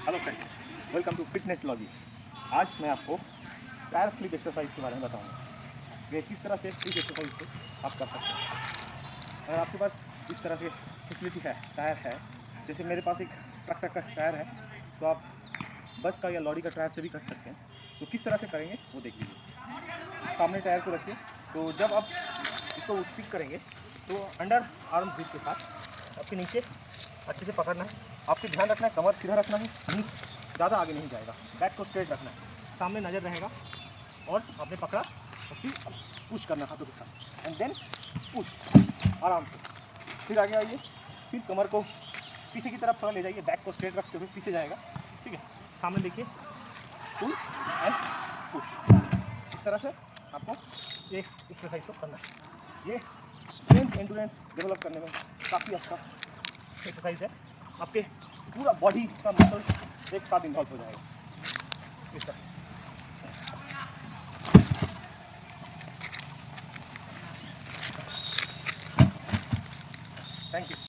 Hello friends, welcome to Fitnesslogy. आज मैं आपको टायर फ्लिप एक्सरसाइज के बारे में बताऊंगा कि किस तरह से इस एक्सरसाइज को आप कर सकते हैं। अगर आपके पास इस तरह से फैसिलिटी है, टायर है, जैसे मेरे पास एक ट्रैक्टर का टायर है, तो आप बस का या लॉरी का टायर से भी कर सकते हैं। तो किस तरह से करेंगे वो देख लीजिए। सामने टायर को रखिए, तो जब आप इसको पिक करेंगे तो अंडर आर्म ग्रिप के साथ आपके नीचे अच्छे से पकड़ना है। आपको ध्यान रखना है, कमर सीधा रखना है, नीज ज़्यादा आगे नहीं जाएगा, बैक को स्ट्रेट रखना है, सामने नज़र रहेगा और आपने पकड़ा और फिर पुश करना हाथों के साथ एंड देन पुश आराम से। फिर आगे आइए, फिर कमर को पीछे की तरफ थोड़ा ले जाइए, बैक को स्ट्रेट रखते हुए पीछे जाएगा, ठीक है। सामने देखिए, पुल एंड पुश। इस तरह से आपको एक एक्सरसाइज को करना है। ये स्ट्रेंथ एंडुरेंस डेवलप करने में काफ़ी अच्छा एक्सरसाइज है। आपके पूरा बॉडी का मसल एक साथ इन्वॉल्व हो जाएगा इस तरह। Thank you.